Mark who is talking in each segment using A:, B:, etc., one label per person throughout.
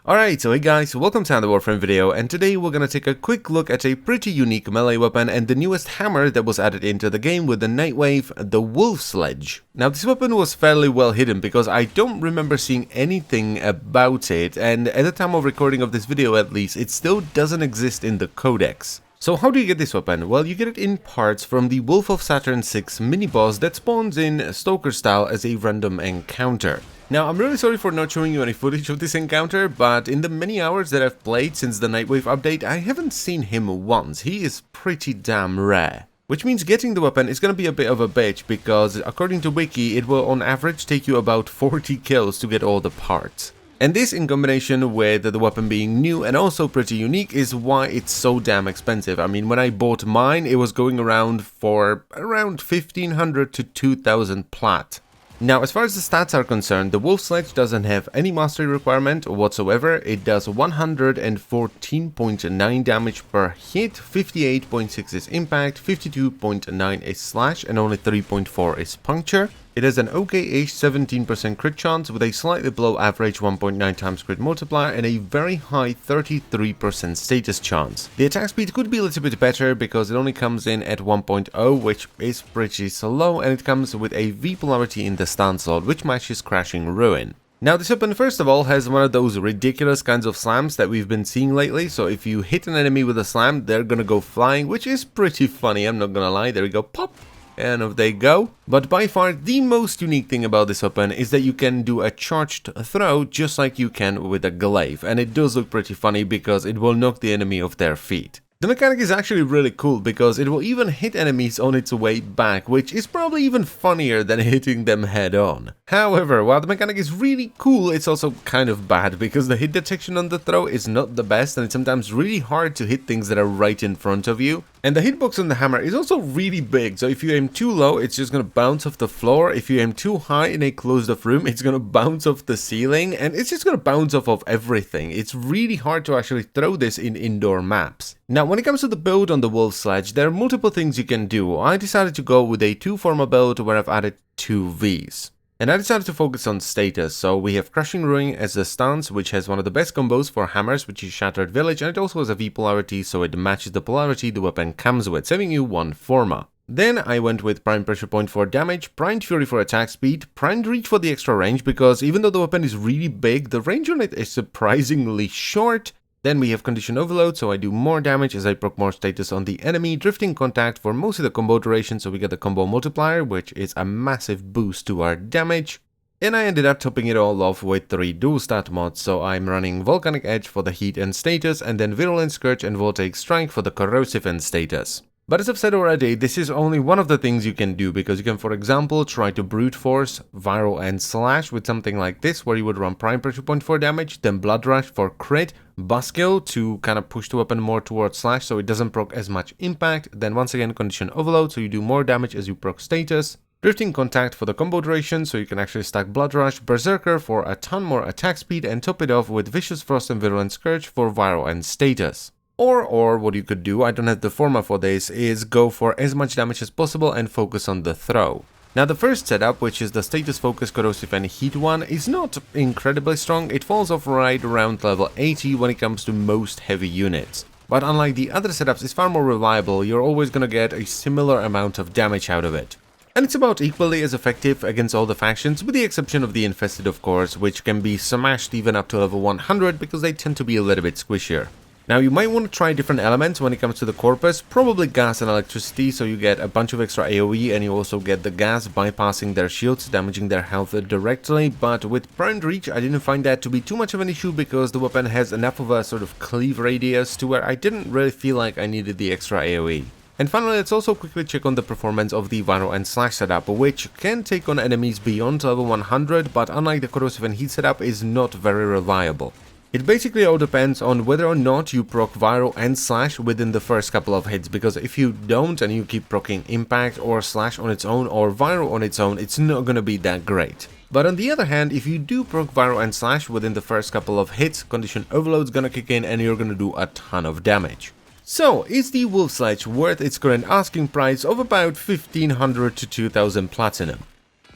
A: Alright, so hey guys, welcome to another Warframe video, and today we're gonna take a quick look at a pretty unique melee weapon and the newest hammer that was added into the game with the Nightwave, the Wolf Sledge. Now this weapon was fairly well hidden because I don't remember seeing anything about it, and at the time of recording of this video at least, it still doesn't exist in the codex. So how do you get this weapon? Well, you get it in parts from the Wolf of Saturn 6 mini-boss that spawns in Stoker style as a random encounter. Now, I'm really sorry for not showing you any footage of this encounter, but in the many hours that I've played since the Nightwave update, I haven't seen him once. He is pretty damn rare. Which means getting the weapon is gonna be a bit of a bitch, because according to Wiki, it will on average take you about 40 kills to get all the parts. And this, in combination with the weapon being new and also pretty unique, is why it's so damn expensive. I mean, when I bought mine, it was going around for around 1500 to 2000 plat. Now, as far as the stats are concerned, the Wolf Sledge doesn't have any mastery requirement whatsoever. It does 114.9 damage per hit, 58.6 is impact, 52.9 is slash, and only 3.4 is puncture. It has an okay-ish 17% crit chance with a slightly below average 1.9 times crit multiplier and a very high 33% status chance. The attack speed could be a little bit better because it only comes in at 1.0, which is pretty slow, and it comes with a V polarity in the stance slot, which matches Crashing Ruin. Now this weapon first of all has one of those ridiculous kinds of slams that we've been seeing lately, so if you hit an enemy with a slam, they're gonna go flying, which is pretty funny, I'm not gonna lie. There we go, pop! And off they go. But by far the most unique thing about this weapon is that you can do a charged throw just like you can with a glyph, and it does look pretty funny because it will knock the enemy off their feet. The mechanic is actually really cool because it will even hit enemies on its way back, which is probably even funnier than hitting them head on. However, while the mechanic is really cool, it's also kind of bad because the hit detection on the throw is not the best, and it's sometimes really hard to hit things that are right in front of you. And the hitbox on the hammer is also really big, so if you aim too low, it's just gonna bounce off the floor. If you aim too high in a closed off room, it's gonna bounce off the ceiling, and it's just gonna bounce off of everything. It's really hard to actually throw this in indoor maps. Now, when it comes to the build on the Wolf Sledge, there are multiple things you can do. I decided to go with a 2 Forma build where I've added 2 Vs. And I decided to focus on status, so we have Crushing Ruin as the stance, which has one of the best combos for hammers, which is Shattered Village, and it also has a V polarity, so it matches the polarity the weapon comes with, saving you 1 Forma. Then I went with Prime Pressure Point for damage, Primed Fury for attack speed, Primed Reach for the extra range, because even though the weapon is really big, the range on it is surprisingly short. Then we have Condition Overload, so I do more damage as I proc more status on the enemy. Drifting Contact for most of the combo duration, so we get the combo multiplier, which is a massive boost to our damage. And I ended up topping it all off with 3 dual stat mods, so I'm running Volcanic Edge for the heat and status, and then Virulent Scourge and Voltaic Strike for the corrosive and status. But as I've said already, this is only one of the things you can do, because you can, for example, try to brute force, viral and slash with something like this, where you would run Prime Pressure Point for damage, then Blood Rush for crit, Buskill to kind of push the weapon more towards slash so it doesn't proc as much impact, then once again Condition Overload so you do more damage as you proc status, Drifting Contact for the combo duration so you can actually stack Blood Rush, Berserker for a ton more attack speed, and top it off with Vicious Frost and Virulent Scourge for viral and status. Or what you could do, I don't have the Forma for this, is go for as much damage as possible and focus on the throw. Now the first setup, which is the status focus, corrosive and heat one, is not incredibly strong. It falls off right around level 80 when it comes to most heavy units. But unlike the other setups, it's far more reliable. You're always gonna get a similar amount of damage out of it. And it's about equally as effective against all the factions, with the exception of the Infested of course, which can be smashed even up to level 100 because they tend to be a little bit squishier. Now you might want to try different elements when it comes to the corpus, probably gas and electricity, so you get a bunch of extra AoE and you also get the gas bypassing their shields, damaging their health directly, but with Primed Reach I didn't find that to be too much of an issue because the weapon has enough of a sort of cleave radius to where I didn't really feel like I needed the extra AoE. And finally, let's also quickly check on the performance of the viral and slash setup, which can take on enemies beyond level 100, but unlike the corrosive and heat setup is not very reliable. It basically all depends on whether or not you proc viral and slash within the first couple of hits, because if you don't and you keep procking impact or slash on its own or viral on its own, it's not gonna be that great. But on the other hand, if you do proc viral and slash within the first couple of hits, Condition Overload's gonna kick in and you're gonna do a ton of damage. So, is the Wolf Sledge worth its current asking price of about 1500 to 2000 platinum?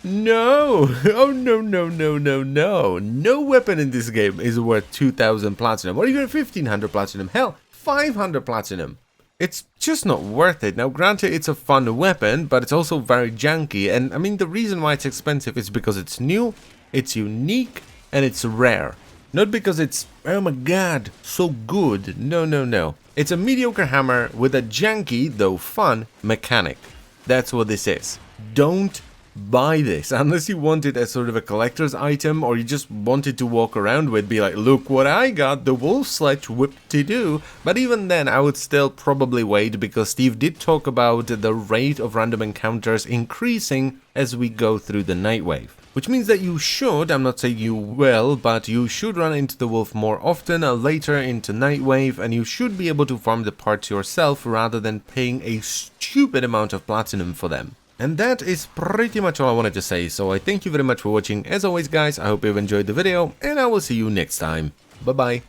A: No! Oh no, no, no, no, no. No weapon in this game is worth 2000 platinum or even 1500 platinum. Hell, 500 platinum. It's just not worth it. Now granted, it's a fun weapon, but it's also very janky, and I mean the reason why it's expensive is because it's new, it's unique, and it's rare. Not because it's, oh my god, so good. No, no, no. It's a mediocre hammer with a janky, though fun, mechanic. That's what this is. Don't buy this unless you want it as sort of a collector's item, or you just wanted to walk around with, be like, look what I got, the wolf sledge, whip-de-doo. But even then I would still probably wait, because Steve did talk about the rate of random encounters increasing as we go through the Nightwave. Which means that you should, I'm not saying you will, but you should run into the wolf more often later into Nightwave, and you should be able to farm the parts yourself rather than paying a stupid amount of platinum for them. And that is pretty much all I wanted to say, so I thank you very much for watching. As always guys, I hope you've enjoyed the video, and I will see you next time. Bye bye.